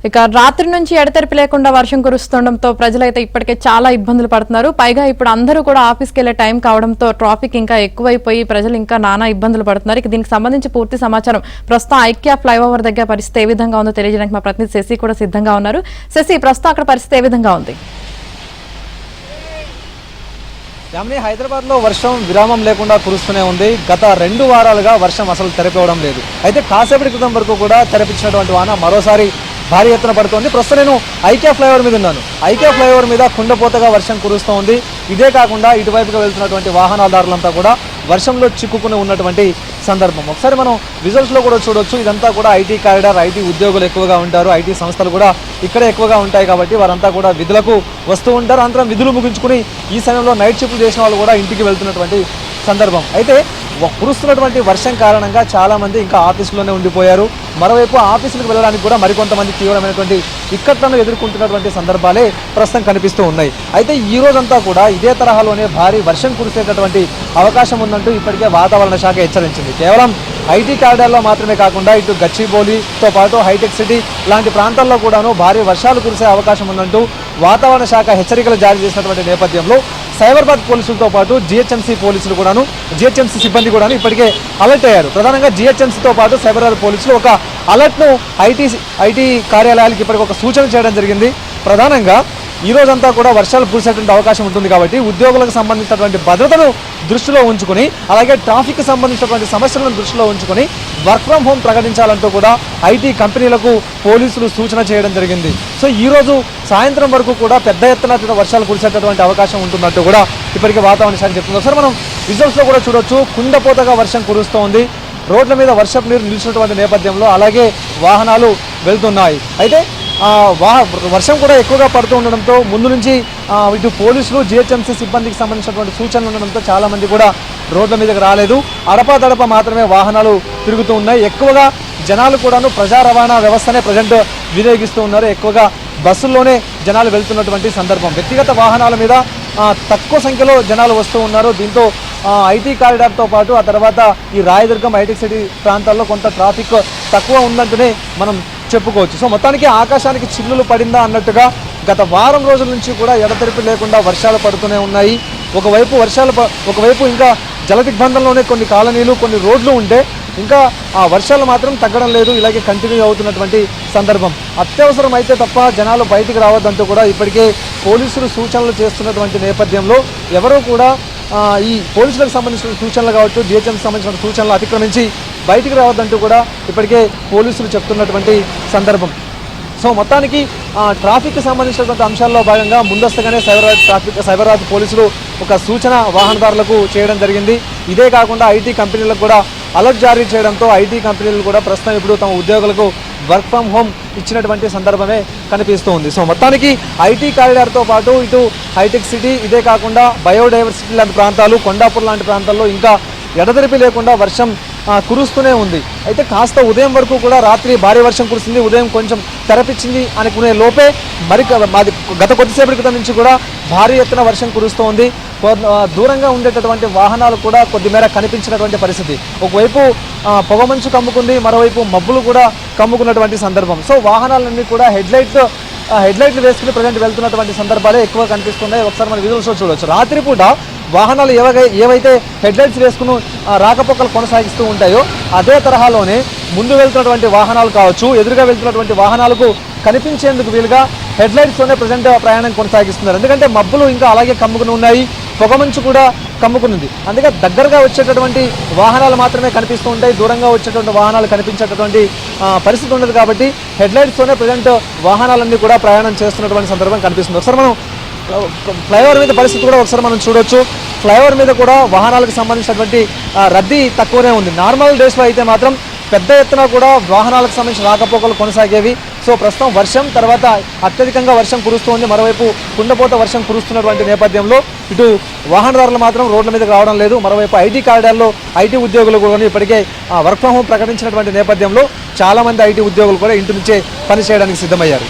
ఇక రాత్రి నుంచి ఎడతెరిపి లేకుండా వర్షం కురుస్తుండటంతో ప్రజలైతే ఇప్పటికే చాలా ఇబ్బందులు పడుతున్నారు. పైగా ఇప్పుడు అందరూ కూడా ఆఫీస్కి వెళ్లే టైం కావడంతో ట్రాఫిక్ ఇంకా ఎక్కువైపోయి ప్రజలు ఇంకా నానా ఇబ్బందులు పడుతున్నారు. ఇక దీనికి సంబంధించి పూర్తి సమాచారం ప్రస్తుతం ఐక్య ఫ్లైఓవర్ దగ్గర పరిస్థితి ఏ విధంగా ఉందో తెలియజేయడానికి మా ప్రతినిధి శశి కూడా సిద్ధంగా ఉన్నారు. శశి, ప్రస్తుతం అక్కడ పరిస్థితి ఏ విధంగా ఉంది? హైదరాబాద్ లో వర్షం విరామం లేకుండా కురుస్తూనే ఉంది. గత 2 వారాలుగా వర్షం అసలు తెరపివ్వడం లేదు. అయితే కాసేపటి క్రితం వరకు కూడా తెరపించినటువంటి వాన మరోసారి భారీ ఎత్తున పడుతోంది. ప్రస్తుతం నేను ఐక్య ఫ్లైఓవర్ మీద ఉన్నాను. ఐక్య ఫ్లైఓవర్ మీద కుండపోతగా వర్షం కురుస్తూ ఉంది. ఇదే కాకుండా ఇటువైపుగా వెళ్తున్నటువంటి వాహనదారులంతా కూడా వర్షంలో చిక్కుకుని ఉన్నటువంటి సందర్భం ఒకసారి మనం విజువల్స్లో కూడా చూడొచ్చు. ఇదంతా కూడా ఐటీ కారిడార్, ఐటీ ఉద్యోగులు ఎక్కువగా ఉంటారు, ఐటీ సంస్థలు కూడా ఇక్కడే ఎక్కువగా ఉంటాయి కాబట్టి వారంతా కూడా విధులకు వస్తూ ఉంటారు. అనంతరం విధులు ముగించుకుని ఈ సమయంలో నైట్ షిఫ్ట్ చేసిన వాళ్ళు కూడా ఇంటికి వెళ్తున్నటువంటి సందర్భం. అయితే కురుస్తున్నటువంటి వర్షం కారణంగా చాలామంది ఇంకా ఆఫీసులోనే ఉండిపోయారు. మరోవైపు ఆఫీసులకు వెళ్ళడానికి కూడా మరికొంతమంది తీవ్రమైనటువంటి ఇక్కట్లను ఎదుర్కొంటున్నటువంటి సందర్భాలే ప్రస్తుతం కనిపిస్తూ ఉన్నాయి. అయితే ఈ రోజంతా కూడా ఇదే తరహాలోనే భారీ వర్షం కురిసేటటువంటి అవకాశం ఉందంటూ ఇప్పటికే వాతావరణ శాఖ హెచ్చరించింది. కేవలం ఐటీ కారిడార్లో మాత్రమే కాకుండా ఇటు గచ్చిబౌలితో పాటు హైటెక్ సిటీ లాంటి ప్రాంతాల్లో కూడాను భారీ వర్షాలు కురిసే అవకాశం ఉందంటూ వాతావరణ శాఖ హెచ్చరికలు జారీ చేసినటువంటి నేపథ్యంలో సైబరాబాద్ పోలీసులతో పాటు జిహెచ్ఎంసీ పోలీసులు కూడాను, జిహెచ్ఎంసీ సిబ్బంది కూడాను ఇప్పటికే అలర్ట్ అయ్యారు. ప్రధానంగా జిహెచ్ఎంసీతో పాటు సైబరాబాద్ పోలీసులు ఒక అలర్ట్ను ఐటీ కార్యాలయాలకు ఇప్పటికి ఒక సూచన చేయడం జరిగింది. ప్రధానంగా ఈ రోజంతా కూడా వర్షాలు కురిసేటువంటి అవకాశం ఉంటుంది కాబట్టి ఉద్యోగులకు సంబంధించినటువంటి భద్రతను దృష్టిలో ఉంచుకొని, అలాగే ట్రాఫిక్ సంబంధించినటువంటి సమస్యలను దృష్టిలో ఉంచుకొని వర్క్ ఫ్రమ్ హోమ్ ప్రకటించాలంటూ కూడా ఐటీ కంపెనీలకు పోలీసులు సూచన చేయడం జరిగింది. సో ఈ రోజు సాయంత్రం వరకు కూడా పెద్ద ఎత్తున వర్షాలు కురిసేటటువంటి అవకాశం ఉంటున్నట్టు కూడా ఇప్పటికే వాతావరణ శాఖ చెప్తుంది. ఒకసారి మనం విజువల్స్లో కూడా చూడొచ్చు. కుండపోతగా వర్షం కురుస్తోంది. రోడ్ల మీద వర్షపు నీరు నిలిచినటువంటి నేపథ్యంలో అలాగే వాహనాలు వెళ్తున్నాయి. అయితే వర్షం కూడా ఎక్కువగా పడుతూ ఉండడంతో ముందు నుంచి ఇటు పోలీసులు, జిహెచ్ఎంసీ సిబ్బందికి సంబంధించినటువంటి సూచనలు ఉండడంతో చాలామంది కూడా రోడ్ల మీదకి రాలేదు. అడపాదడప మాత్రమే వాహనాలు తిరుగుతూ ఉన్నాయి. ఎక్కువగా జనాలు కూడాను ప్రజా రవాణా వ్యవస్థనే ప్రజెంట్ వినియోగిస్తూ ఉన్నారు. ఎక్కువగా బస్సుల్లోనే జనాలు వెళ్తున్నటువంటి సందర్భం. వ్యక్తిగత వాహనాల మీద తక్కువ సంఖ్యలో జనాలు వస్తూ ఉన్నారు. దీంతో ఐటీ కారిడార్తో పాటు ఆ తర్వాత ఈ రాయదుర్గం, హైటెక్ సిటీ ప్రాంతాల్లో కొంత ట్రాఫిక్ తక్కువ ఉందంటూనే మనం చెప్పుకోవచ్చు. సో మొత్తానికి ఆకాశానికి చిల్లులు పడిందా అన్నట్టుగా గత వారం రోజుల నుంచి కూడా ఎడతెరిపి లేకుండా వర్షాలు పడుతూనే ఉన్నాయి. ఒకవైపు ఇంకా జలదిగ్బంధంలోనే కొన్ని కాలనీలు, కొన్ని రోడ్లు ఉంటే ఇంకా ఆ వర్షాలు మాత్రం తగ్గడం లేదు. ఇలాగే కంటిన్యూ అవుతున్నటువంటి సందర్భం. అత్యవసరం అయితే తప్ప జనాలు బయటికి రావద్దంటూ కూడా ఇప్పటికే పోలీసులు సూచనలు చేస్తున్నటువంటి నేపథ్యంలో ఎవరూ కూడా ఈ పోలీసులకు సంబంధించిన సూచనలు కావచ్చు, జిహెచ్ఎంకి సంబంధించిన సూచనలు అతిక్రమించి బయటికి రావద్దంటూ కూడా ఇప్పటికే పోలీసులు చెప్తున్నటువంటి సందర్భం. సో మొత్తానికి ట్రాఫిక్కి సంబంధించినటువంటి అంశాల్లో భాగంగా ముందస్తుగానే సైబరాబాద్ పోలీసులు ఒక సూచన వాహనదారులకు చేయడం జరిగింది. ఇదే కాకుండా ఐటీ కంపెనీలకు కూడా అలర్ట్ జారీ చేయడంతో ఐటీ కంపెనీలు కూడా ప్రస్తుతం ఇప్పుడు తమ ఉద్యోగులకు వర్క్ ఫ్రమ్ హోమ్ ఇచ్చినటువంటి సందర్భమే కనిపిస్తుంది. సో మొత్తానికి ఐటీ కారిడార్తో పాటు ఇటు హైటెక్ సిటీ, ఇదే కాకుండా బయోడైవర్సిటీ లాంటి ప్రాంతాలు, కొండాపూర్ లాంటి ప్రాంతాల్లో ఇంకా ఎడతెరిపి లేకుండా వర్షం కురుస్తూనే ఉంది. అయితే కాస్త ఉదయం వరకు కూడా రాత్రి భారీ వర్షం కురుస్తుంది, ఉదయం కొంచెం తెరపించింది అనుకునే లోపే గత కొద్దిసేపటి క్రితం నుంచి కూడా భారీ ఎత్తున వర్షం కురుస్తోంది. దూరంగా ఉండేటటువంటి వాహనాలు కూడా కొద్దిమేర కనిపించినటువంటి పరిస్థితి. ఒకవైపు పొగమంచు కమ్ముకుంది, మరోవైపు మబ్బులు కూడా కమ్ముకున్నటువంటి సందర్భం. సో వాహనాలన్నీ కూడా హెడ్లైట్లు వేసుకుని ప్రజెంట్ వెళ్తున్నటువంటి సందర్భాలే ఎక్కువ కనిపిస్తున్నాయి. ఒకసారి మనం విజువల్స్లో చూడవచ్చు. రాత్రిపూట వాహనాలు ఏవైతే హెడ్లైట్స్ వేసుకుని రాకపోకలు కొనసాగిస్తూ ఉంటాయో అదే తరహాలోనే ముందు వెళ్తున్నటువంటి వాహనాలు కావచ్చు, ఎదురుగా వెళ్తున్నటువంటి వాహనాలకు కనిపించేందుకు వీలుగా హెడ్లైట్స్తోనే ప్రజెంట్ ప్రయాణం కొనసాగిస్తున్నారు. ఎందుకంటే మబ్బులు ఇంకా అలాగే కమ్ముకుని ఉన్నాయి, పొగమంచు కూడా కమ్ముకునింది. అందుకే దగ్గరగా వచ్చేటటువంటి వాహనాలు మాత్రమే కనిపిస్తూ ఉంటాయి, దూరంగా వచ్చేటువంటి వాహనాలు కనిపించేటటువంటి పరిస్థితి ఉండదు. కాబట్టి హెడ్లైట్స్తోనే ప్రజెంట్ వాహనాలన్నీ కూడా ప్రయాణం చేస్తున్నటువంటి సందర్భం కనిపిస్తుంది. ఒకసారి మనం ఫ్లైఓవర్ మీద పరిస్థితి కూడా ఒకసారి మనం చూడొచ్చు. ఫ్లైఓవర్ మీద కూడా వాహనాలకు సంబంధించినటువంటి రద్దీ తక్కువనే ఉంది. నార్మల్ డేస్లో అయితే మాత్రం పెద్ద ఎత్తున కూడా వాహనాలకు సంబంధించిన రాకపోకలు కొనసాగేవి. సో ప్రస్తుతం వర్షం తర్వాత అత్యధికంగా వర్షం కురుస్తోంది. మరోవైపు కుండపోత వర్షం కురుస్తున్నటువంటి నేపథ్యంలో ఇటు వాహనదారులు మాత్రం రోడ్ల మీదకి రావడం లేదు. మరోవైపు ఐటీ కారిడార్లో ఐటీ ఉద్యోగులు కూడా ఇప్పటికే వర్క్ ఫ్రమ్ హోమ్ ప్రకటించినటువంటి నేపథ్యంలో చాలామంది ఐటీ ఉద్యోగులు కూడా ఇంటి నుంచే పనిచేయడానికి సిద్ధమయ్యారు.